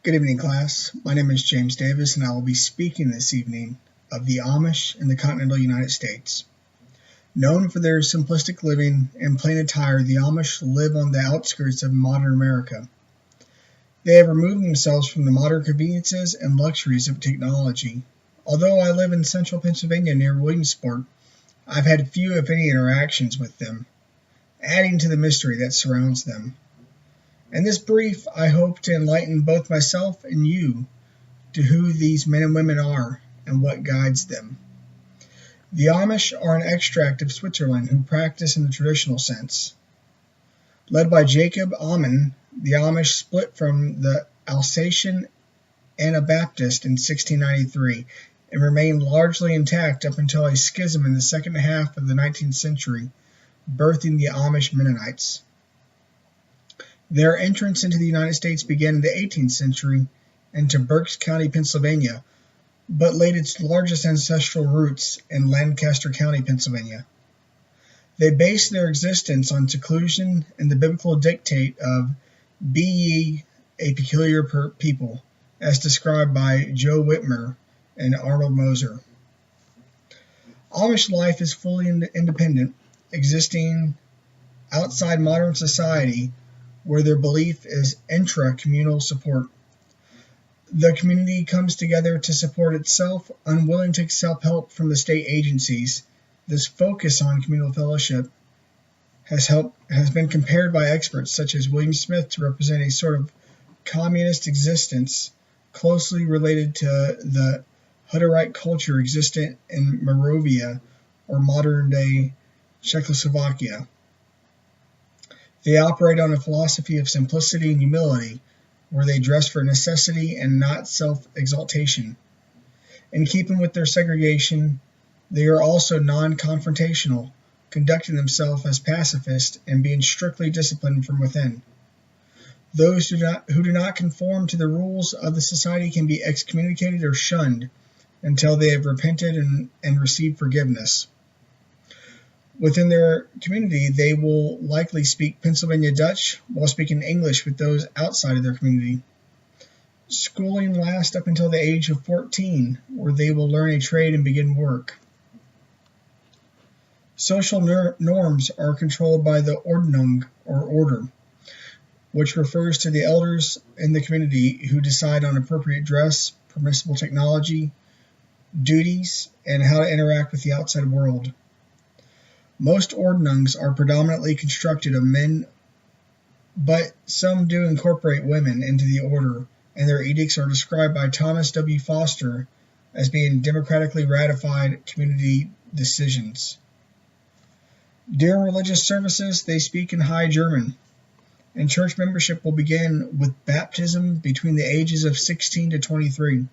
Good evening, class. My name is James Davis, and I will be speaking this evening of the Amish in the continental United States. Known for their simplistic living and plain attire, the Amish live on the outskirts of modern America. They have removed themselves from the modern conveniences and luxuries of technology. Although I live in central Pennsylvania near Williamsport, I've had few, if any, interactions with them, adding to the mystery that surrounds them. In this brief, I hope to enlighten both myself and you to who these men and women are and what guides them. The Amish are an extract of Switzerland who practice in the traditional sense. Led by Jacob Ammon, the Amish split from the Alsatian Anabaptist in 1693 and remained largely intact up until a schism in the second half of the 19th century, birthing the Amish Mennonites. Their entrance into the United States began in the 18th century into Berks County, Pennsylvania, but laid its largest ancestral roots in Lancaster County, Pennsylvania. They based their existence on seclusion and the biblical dictate of "Be ye a peculiar people," as described by Joe Whitmer and Arnold Moser. Amish life is fully independent, existing outside modern society, where their belief is intra-communal support. The community comes together to support itself, unwilling to accept help from the state agencies. This focus on communal fellowship has been compared by experts such as William Smith to represent a sort of communist existence closely related to the Hutterite culture existent in Moravia or modern-day Czechoslovakia. They operate on a philosophy of simplicity and humility, where they dress for necessity and not self-exaltation. In keeping with their segregation, they are also non-confrontational, conducting themselves as pacifists and being strictly disciplined from within. Those who do not conform to the rules of the society can be excommunicated or shunned until they have repented and received forgiveness. Within their community, they will likely speak Pennsylvania Dutch while speaking English with those outside of their community. Schooling lasts up until the age of 14, where they will learn a trade and begin work. Social norms are controlled by the Ordnung, or order, which refers to the elders in the community who decide on appropriate dress, permissible technology, duties, and how to interact with the outside world. Most ordnungs are predominantly constructed of men, but some do incorporate women into the order, and their edicts are described by Thomas W. Foster as being democratically ratified community decisions. During religious services, they speak in High German, and church membership will begin with baptism between the ages of 16 to 23.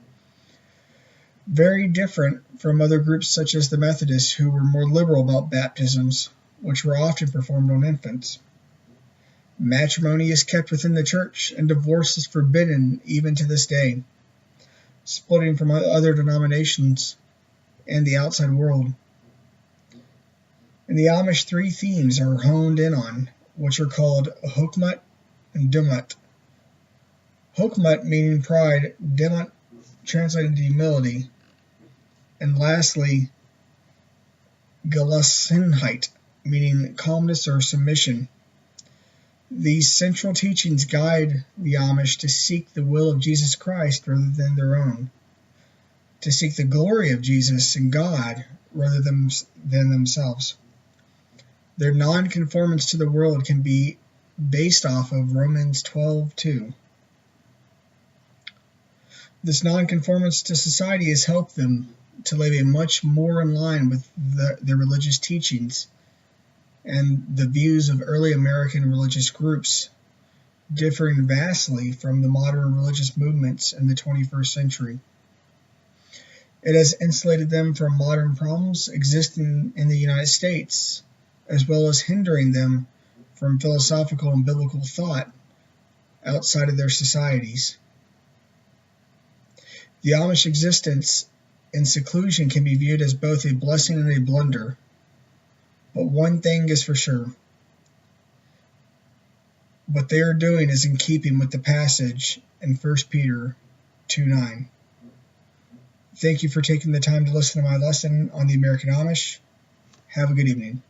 Very different from other groups such as the Methodists, who were more liberal about baptisms, which were often performed on infants. Matrimony is kept within the church, and divorce is forbidden even to this day, splitting from other denominations and the outside world. In the Amish, 3 themes are honed in on, which are called Hokmut and Dumut. Hokmut meaning pride, Dumut translated to humility, and lastly, Gelassenheit, meaning calmness or submission. These central teachings guide the Amish to seek the will of Jesus Christ rather than their own, to seek the glory of Jesus and God rather than themselves. Their non-conformance to the world can be based off of Romans 12:2. This non-conformance to society has helped them to live much more in line with their religious teachings and the views of early American religious groups, differing vastly from the modern religious movements in the 21st century. It has insulated them from modern problems existing in the United States, as well as hindering them from philosophical and biblical thought outside of their societies. The Amish existence in seclusion can be viewed as both a blessing and a blunder. But one thing is for sure. what they are doing is in keeping with the passage in 1 Peter 2:9. Thank you for taking the time to listen to my lesson on the American Amish. Have a good evening.